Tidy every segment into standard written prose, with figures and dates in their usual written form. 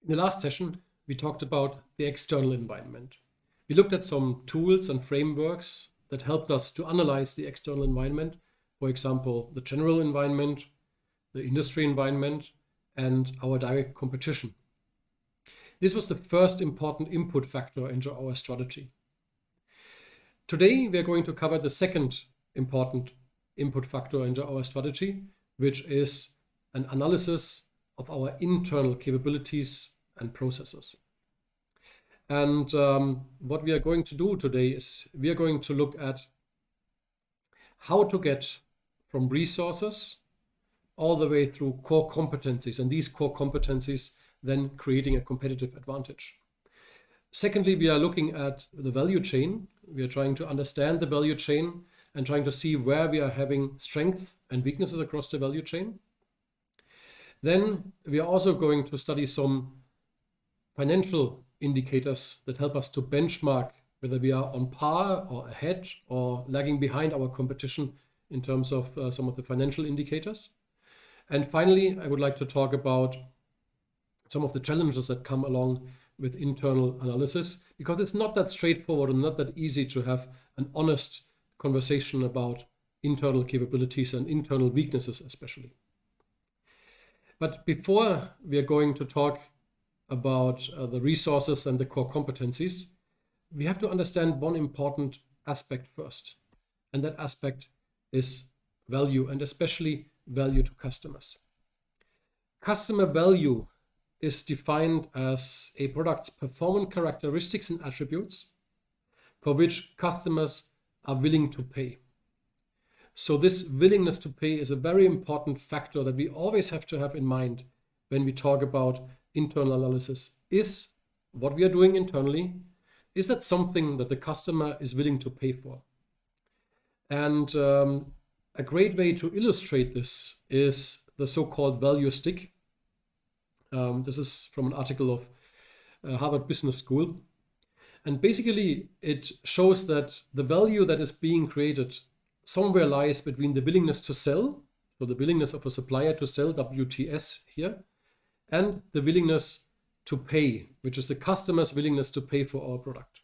In the last session, we talked about the external environment. We looked at some tools and frameworks that helped us to analyze the external environment. For example, the general environment, the industry environment, and our direct competition. This was the first important input factor into our strategy. Today, we are going to cover the second important input factor into our strategy, which is an analysis of our internal capabilities and processes. And what we are going to do today is we are going to look at how to get from resources all the way through core competencies, and these core competencies then creating a competitive advantage. Secondly, we are looking at the value chain. We are trying to understand the value chain and trying to see where we are having strength and weaknesses across the value chain. Then we are also going to study some financial indicators that help us to benchmark whether we are on par or ahead or lagging behind our competition in terms of some of the financial indicators. And finally, I would like to talk about some of the challenges that come along with internal analysis, because it's not that straightforward and not that easy to have an honest conversation about internal capabilities and internal weaknesses especially. But before we are going to talk about the resources and the core competencies, we have to understand one important aspect first. And that aspect is value, and especially value to customers. Customer value is defined as a product's performance characteristics and attributes for which customers are willing to pay. So this willingness to pay is a very important factor that we always have to have in mind when we talk about internal analysis. Is what we are doing internally, is that something that the customer is willing to pay for? And a great way to illustrate this is the so-called value stick. This is from an article of Harvard Business School. And basically, it shows that the value that is being created somewhere lies between the willingness to sell, so the willingness of a supplier to sell, WTS here, and the willingness to pay, which is the customer's willingness to pay for our product.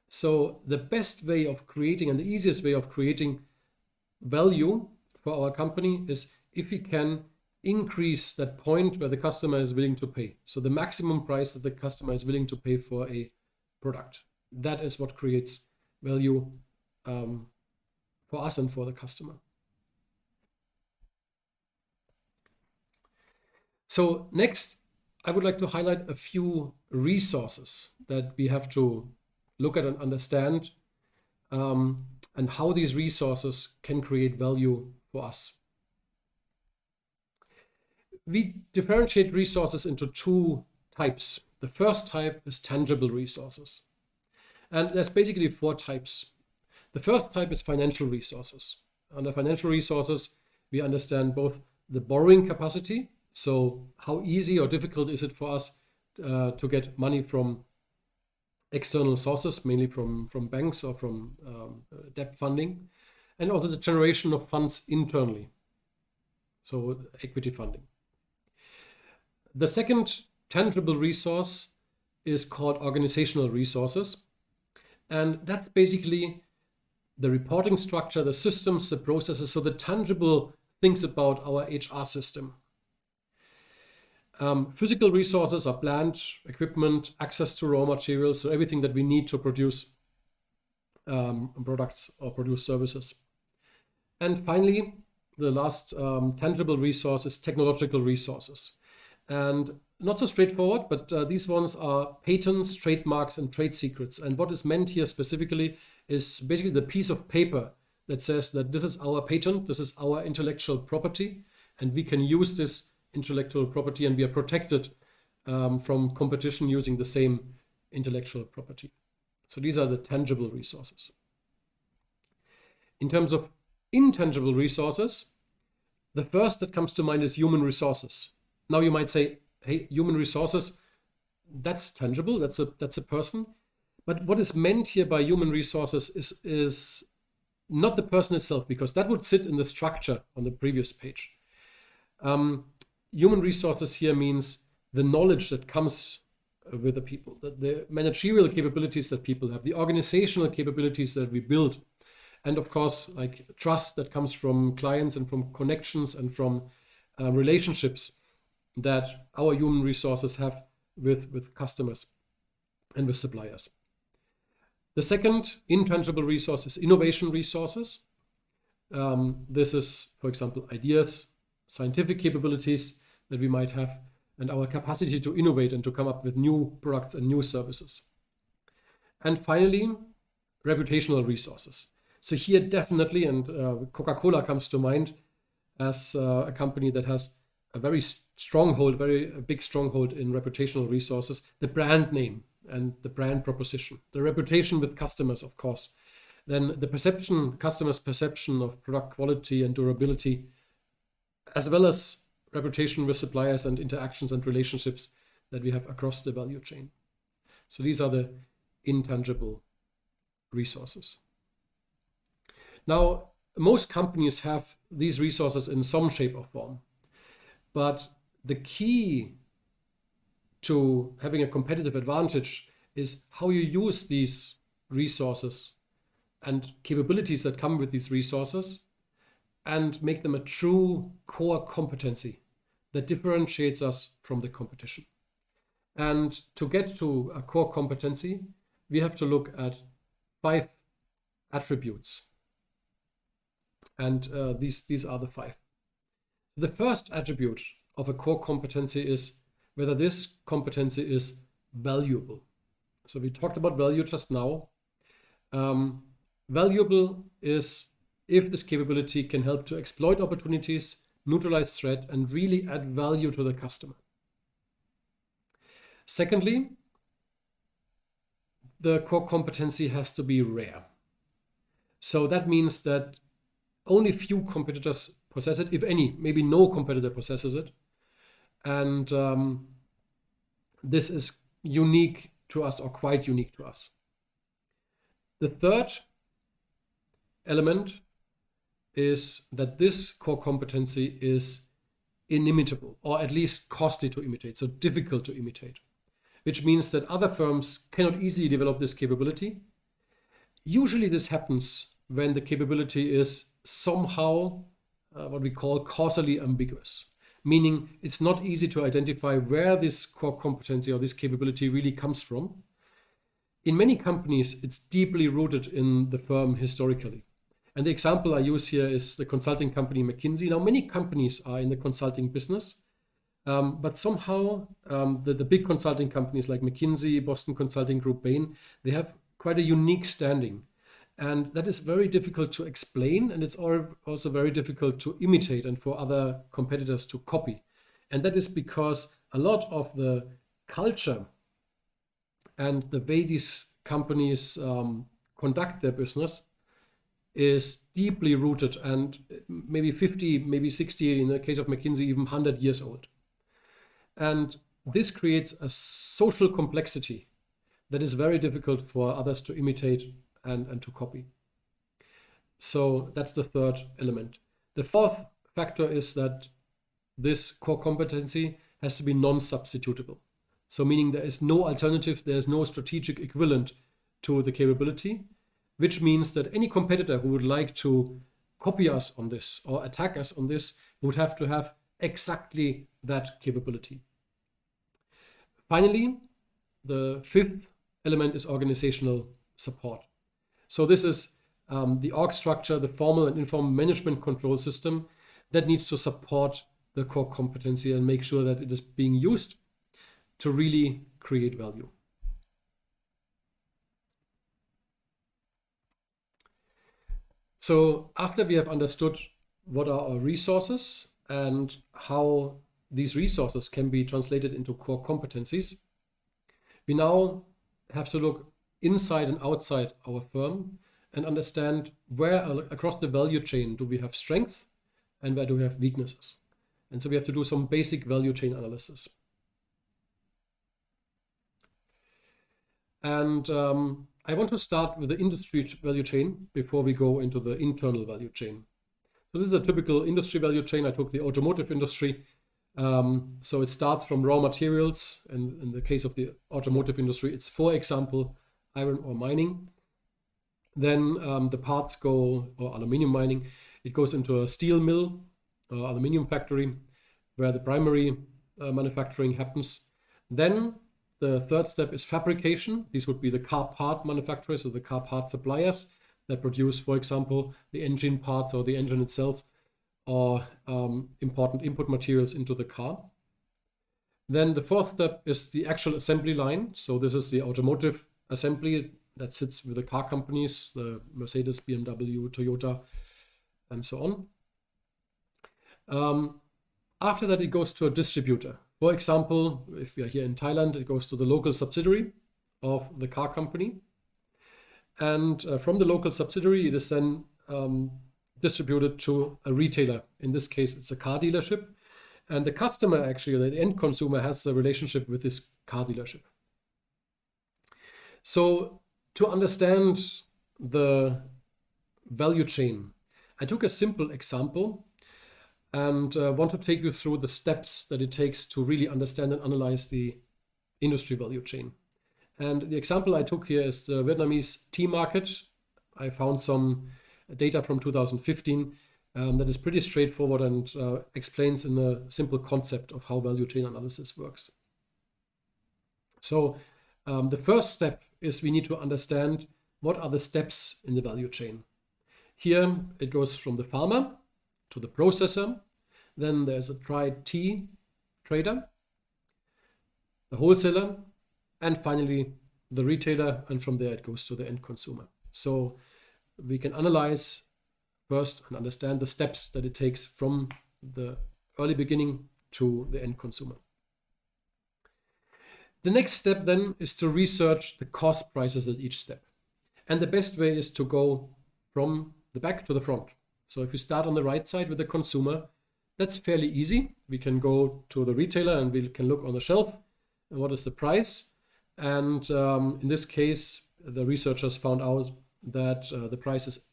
So the best way of creating and the easiest way of creating value for our company is if we can increase that point where the customer is willing to pay. So the maximum price that the customer is willing to pay for a product. That is what creates value for us and for the customer. So next, I would like to highlight a few resources that we have to look at and understand, and how these resources can create value for us. We differentiate resources into two types. The first type is tangible resources. And there's basically four types. The first type is financial resources. Under financial resources, we understand both the borrowing capacity, so how easy or difficult is it for us to get money from external sources, mainly from banks or from debt funding, and also the generation of funds internally, so equity funding. The second tangible resource is called organizational resources, and that's basically the reporting structure, the systems, the processes, so the tangible things about our HR system. Physical resources are plant, equipment, access to raw materials, so everything that we need to produce products or produce services. And finally, the last tangible resource is technological resources. And not so straightforward, but these ones are patents, trademarks, and trade secrets. And what is meant here specifically is basically the piece of paper that says that this is our patent, this is our intellectual property, and we can use this intellectual property and we are protected from competition using the same intellectual property. So these are the tangible resources. In terms of intangible resources, the first that comes to mind is human resources. Now you might say, hey, human resources, that's tangible, that's a person. But what is meant here by human resources is not the person itself, because that would sit in the structure on the previous page. Human resources here means the knowledge that comes with the people, the managerial capabilities that people have, the organizational capabilities that we build, and of course, like trust that comes from clients and from connections and from relationships that our human resources have with customers and with suppliers. The second intangible resource is innovation resources. This is, for example, ideas, scientific capabilities that we might have, and our capacity to innovate and to come up with new products and new services. And finally, reputational resources. So here definitely, and Coca-Cola comes to mind as a company that has a very big stronghold in reputational resources, the brand name and the brand proposition, the reputation with customers, of course. Then the customers' perception of product quality and durability, as well as reputation with suppliers and interactions and relationships that we have across the value chain. So these are the intangible resources. Now, most companies have these resources in some shape or form, but the key to having a competitive advantage is how you use these resources and capabilities that come with these resources and make them a true core competency that differentiates us from the competition. And to get to a core competency, we have to look at 5 attributes. And these are the 5. The first attribute of a core competency is whether this competency is valuable. So we talked about value just now. Valuable is if this capability can help to exploit opportunities, neutralize threat, and really add value to the customer. Secondly, the core competency has to be rare. So that means that only few competitors possess it, if any, maybe no competitor possesses it. And this is unique to us, or quite unique to us. The third element is that this core competency is inimitable, or at least costly to imitate, so difficult to imitate, which means that other firms cannot easily develop this capability. Usually this happens when the capability is somehow what we call causally ambiguous, meaning it's not easy to identify where this core competency or this capability really comes from. In many companies, it's deeply rooted in the firm historically. And the example I use here is the consulting company McKinsey. Now, many companies are in the consulting business, but somehow the big consulting companies like McKinsey, Boston Consulting Group, Bain, they have quite a unique standing. And that is very difficult to explain, and it's also very difficult to imitate and for other competitors to copy. And that is because a lot of the culture and the way these companies conduct their business is deeply rooted and maybe 50, maybe 60, in the case of McKinsey, even 100 years old. And this creates a social complexity that is very difficult for others to imitate and to copy. So that's the third element. The fourth factor is that this core competency has to be non-substitutable. So meaning there is no alternative, there is no strategic equivalent to the capability, which means that any competitor who would like to copy us on this or attack us on this would have to have exactly that capability. Finally, the fifth element is organizational support. So this is the org structure, the formal and informal management control system that needs to support the core competency and make sure that it is being used to really create value. So after we have understood what are our resources and how these resources can be translated into core competencies, we now have to look inside and outside our firm and understand where across the value chain do we have strength and where do we have weaknesses. And so we have to do some basic value chain analysis. And I want to start with the industry value chain before we go into the internal value chain. So this is a typical industry value chain. I took the automotive industry So it starts from raw materials, and in the case of the automotive industry, it's, for example, iron ore mining. Then the parts go, or aluminium mining, it goes into a steel mill, aluminium factory, where the primary manufacturing happens. Then the third step is fabrication. These would be the car part manufacturers or the car part suppliers that produce, for example, the engine parts or the engine itself, or important input materials into the car. Then the fourth step is the actual assembly line. So this is the automotive assembly that sits with the car companies, the Mercedes, BMW, Toyota, and so on. After that, it goes to a distributor. For example, if we are here in Thailand, it goes to the local subsidiary of the car company. And from the local subsidiary, it is then distributed to a retailer. In this case, it's a car dealership. And the customer, actually, the end consumer, has a relationship with this car dealership. So to understand the value chain, I took a simple example and want to take you through the steps that it takes to really understand and analyze the industry value chain. And the example I took here is the Vietnamese tea market. I found some data from 2015 that is pretty straightforward and explains in a simple concept of how value chain analysis works. So the first step is we need to understand what are the steps in the value chain. Here it goes from the farmer to the processor. Then there's a dried tea trader, the wholesaler, and finally the retailer, and from there it goes to the end consumer. So we can analyze first and understand the steps that it takes from the early beginning to the end consumer. The next step then is to research the cost prices at each step. And the best way is to go from the back to the front. So if you start on the right side with the consumer, that's fairly easy. We can go to the retailer and we can look on the shelf and what is the price. And in this case, the researchers found out that the price is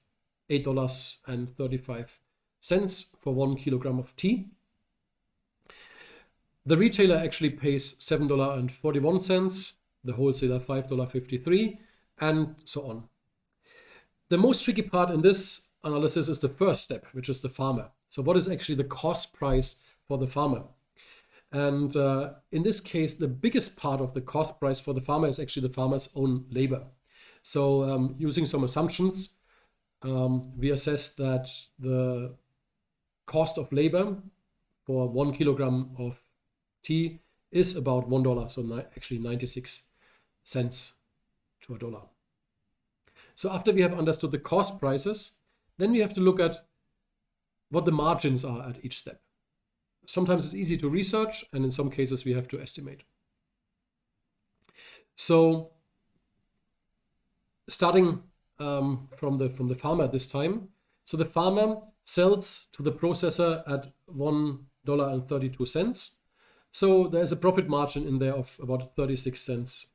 $8.35 for 1 kilogram of tea. The retailer actually pays $7.41, the wholesaler $5.53, and so on. The most tricky part in this analysis is the first step, which is the farmer. So what is actually the cost price for the farmer? And in this case, the biggest part of the cost price for the farmer is actually the farmer's own labor. So using some assumptions, we assessed that the cost of labor for 1 kilogram of tea is about $1, so actually 96 cents to a dollar. So after we have understood the cost prices, then we have to look at what the margins are at each step. Sometimes it's easy to research, and in some cases we have to estimate. So starting from the farmer this time. So the farmer sells to the processor at $1.32. So there's a profit margin in there of about 36 cents.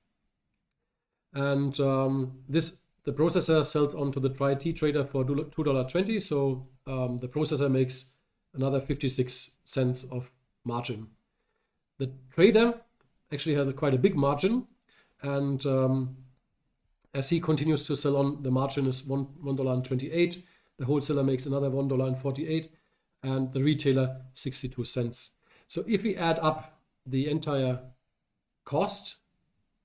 And the processor sells on to the dry tea trader for $2.20. So the processor makes another 56 cents of margin. The trader actually has quite a big margin, and as he continues to sell on, the margin is $1.28. The wholesaler makes another $1.48, and the retailer 62 cents. So if we add up the entire cost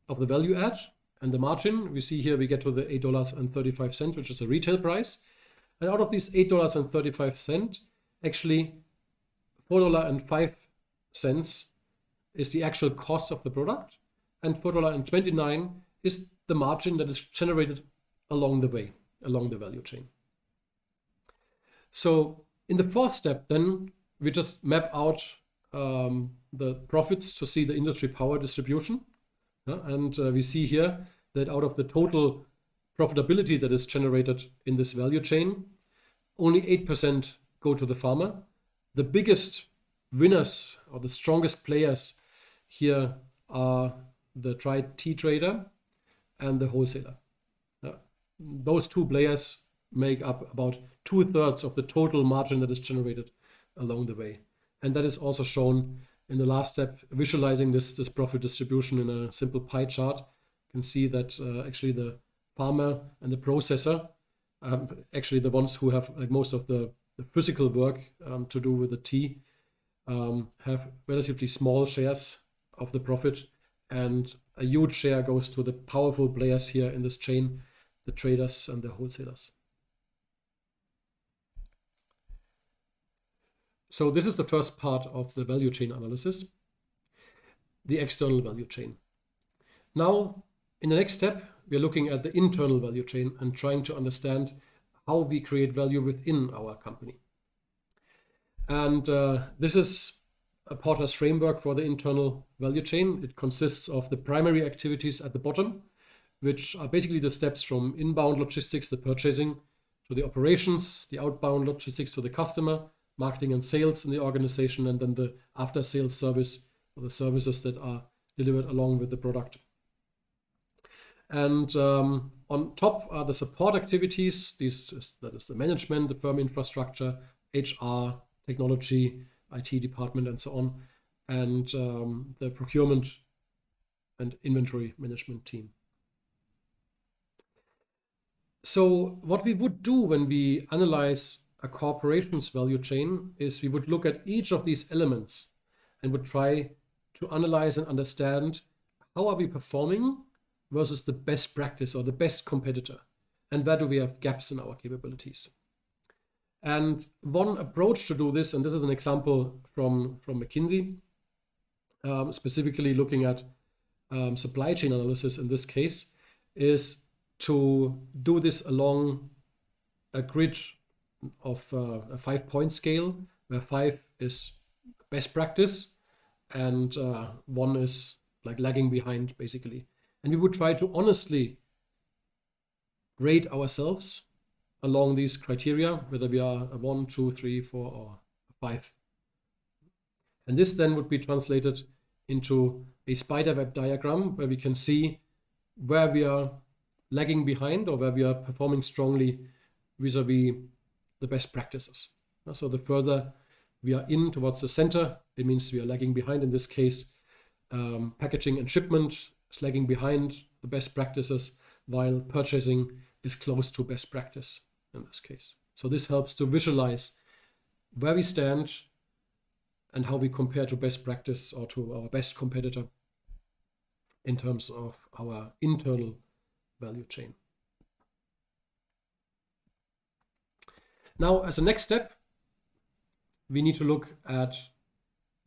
of the value add and the margin, we see here we get to the $8.35, which is the retail price. And out of these $8.35, actually $4.05 is the actual cost of the product, and $4.29 is the margin that is generated along the way, along the value chain. So in the fourth step, then we just map out the profits to see the industry power distribution. And we see here that out of the total profitability that is generated in this value chain, only 8% go to the farmer. The biggest winners or the strongest players here are the dried tea trader and the wholesaler. Those two players make up about 2/3 of the total margin that is generated along the way. And that is also shown in the last step, visualizing this profit distribution in a simple pie chart, you can see that actually the farmer and the processor, actually the ones who have like most of the physical work to do with the tea, have relatively small shares of the profit, and a huge share goes to the powerful players here in this chain, the traders and the wholesalers. So this is the first part of the value chain analysis, the external value chain. Now, in the next step, we are looking at the internal value chain and trying to understand how we create value within our company. And this is a Porter's framework for the internal value chain. It consists of the primary activities at the bottom, which are basically the steps from inbound logistics, the purchasing, to the operations, the outbound logistics to the customer, marketing and sales in the organization, and then the after-sales service, or the services that are delivered along with the product. And on top are the support activities. That is the management, the firm infrastructure, HR, technology, IT department, and so on, and the procurement and inventory management team. So what we would do when we analyze a corporation's value chain is we would look at each of these elements and would try to analyze and understand how are we performing versus the best practice or the best competitor, and where do we have gaps in our capabilities. And one approach to do this, and this is an example from McKinsey, specifically looking at supply chain analysis in this case, is to do this along a grid of a 5-point scale, where 5 is best practice and 1 is like lagging behind, basically. And we would try to honestly rate ourselves along these criteria, whether we are a 1, 2, 3, 4, or 5. And this then would be translated into a spiderweb diagram where we can see where we are lagging behind or where we are performing strongly vis-a-vis the best practices. So the further we are in towards the center, it means we are lagging behind. In this case, packaging and shipment is lagging behind the best practices, while purchasing is close to best practice in this case. So this helps to visualize where we stand and how we compare to best practice or to our best competitor in terms of our internal value chain. Now, as a next step, we need to look at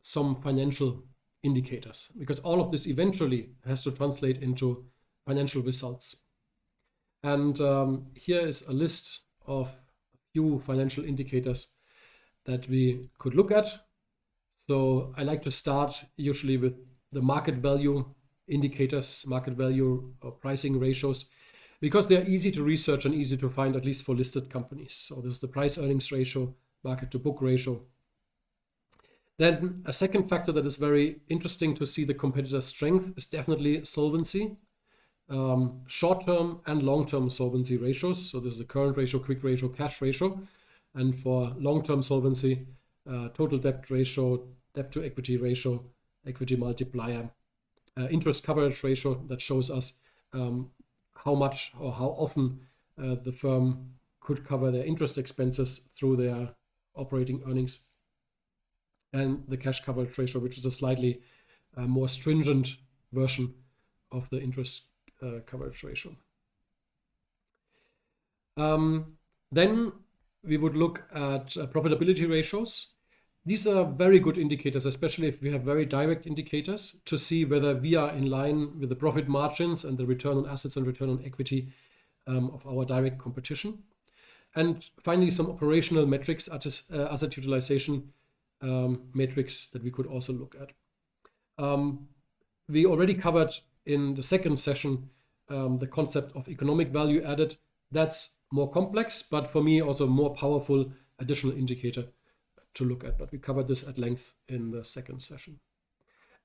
some financial indicators, because all of this eventually has to translate into financial results. And here is a list of a few financial indicators that we could look at. So I like to start usually with the market value indicators, market value or pricing ratios, because they're easy to research and easy to find, at least for listed companies. So this is the price earnings ratio, market to book ratio. Then a second factor that is very interesting to see the competitor's strength is definitely solvency, short-term and long-term solvency ratios. So this is the current ratio, quick ratio, cash ratio. And for long-term solvency, total debt ratio, debt to equity ratio, equity multiplier, interest coverage ratio that shows us how much or how often the firm could cover their interest expenses through their operating earnings, and the cash coverage ratio, which is a slightly more stringent version of the interest coverage ratio. Then we would look at profitability ratios. These are very good indicators, especially if we have very direct indicators, to see whether we are in line with the profit margins and the return on assets and return on equity of our direct competition. And finally, some operational metrics, asset utilization metrics that we could also look at. We already covered in the second session the concept of economic value added. That's more complex, but for me also more powerful additional indicator to look at. But we covered this at length in the second session.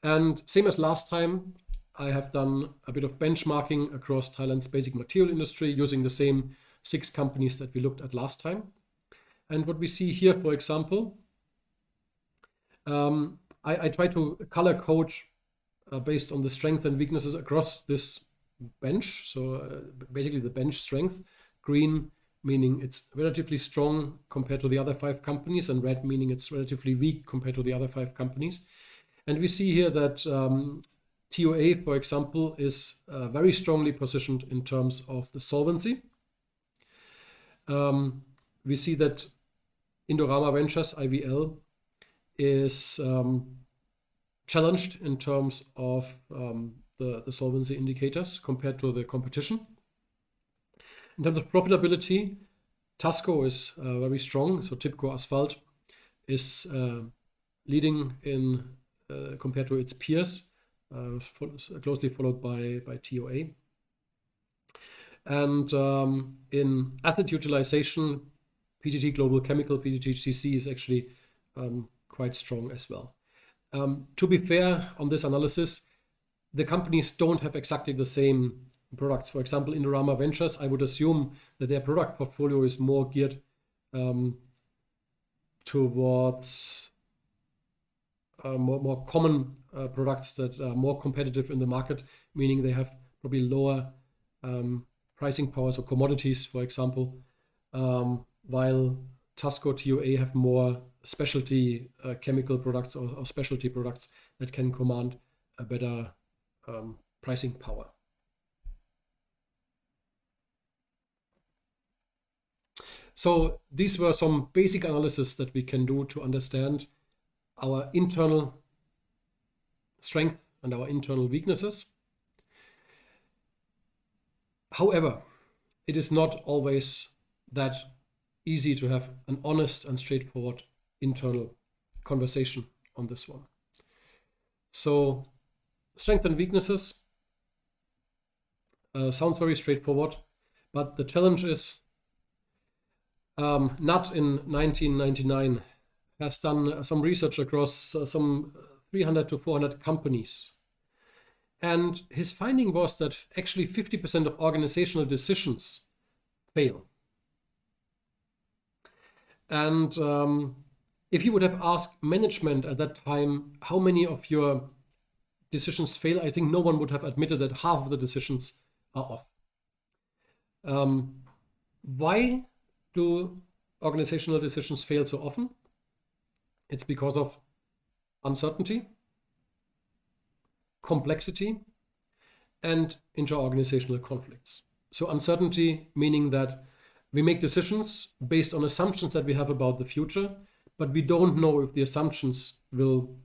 And same as last time, I have done a bit of benchmarking across Thailand's basic material industry using the same 6 companies that we looked at last time. And what we see here, for example, I try to color code based on the strengths and weaknesses across this bench. So basically the bench strength, green meaning it's relatively strong compared to the other 5 companies, and red meaning it's relatively weak compared to the other 5 companies. And we see here that TOA, for example, is very strongly positioned in terms of the solvency. We see that Indorama Ventures, IVL, is challenged in terms of the solvency indicators compared to the competition. In terms of profitability, Tasco is very strong. So Tipco Asphalt is leading in compared to its peers, closely followed by TOA. And in asset utilization, PTT Global Chemical, PTTGC is actually quite strong as well. To be fair on this analysis, the companies don't have exactly the same products. For example, Indorama Ventures, I would assume that their product portfolio is more geared towards more common products that are more competitive in the market, meaning they have probably lower pricing powers or commodities, for example, while Tasco, TOA have more specialty chemical products or specialty products that can command a better pricing power. So these were some basic analysis that we can do to understand our internal strength and our internal weaknesses. However, it is not always that easy to have an honest and straightforward internal conversation on this one. So strengths and weaknesses sounds very straightforward, but the challenge is Nutt in 1999 has done some research across some 300 to 400 companies. And his finding was that actually 50% of organizational decisions fail. And if you would have asked management at that time, how many of your decisions fail, I think no one would have admitted that half of the decisions are off. Why do organizational decisions fail so often? It's because of uncertainty, complexity, and intra-organizational conflicts. So uncertainty meaning that we make decisions based on assumptions that we have about the future, but we don't know if the assumptions will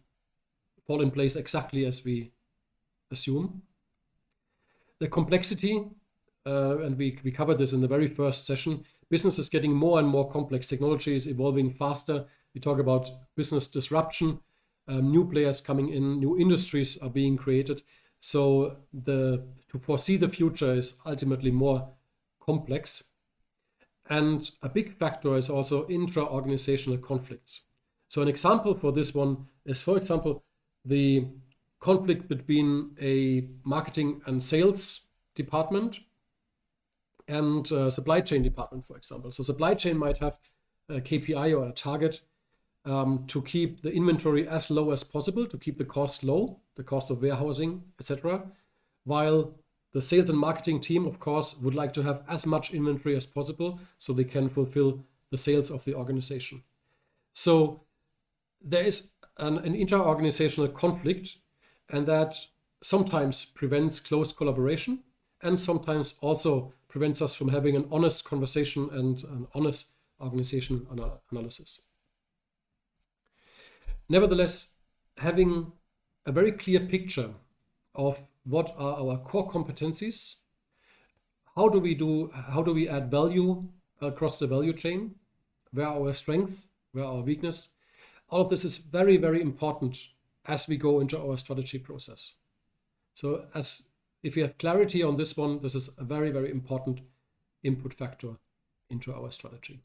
fall in place exactly as we assume. The complexity, and we covered this in the very first session, business is getting more and more complex. Technology is evolving faster. We talk about business disruption, new players coming in, new industries are being created. So to foresee the future is ultimately more complex. And a big factor is also intra-organizational conflicts. So an example for this one is, for example, the conflict between a marketing and sales department and supply chain department, for example. So supply chain might have a KPI or a target to keep the inventory as low as possible, to keep the cost low, the cost of warehousing, etc. While the sales and marketing team, of course, would like to have as much inventory as possible so they can fulfill the sales of the organization. So there is an inter-organizational conflict, and that sometimes prevents close collaboration and sometimes also prevents us from having an honest conversation and an honest organization analysis. Nevertheless, having a very clear picture of what are our core competencies, how do we add value across the value chain, where are our strengths, where are our weakness, all of this is very, very important as we go into our strategy process. So if we have clarity on this one, this is a very, very important input factor into our strategy.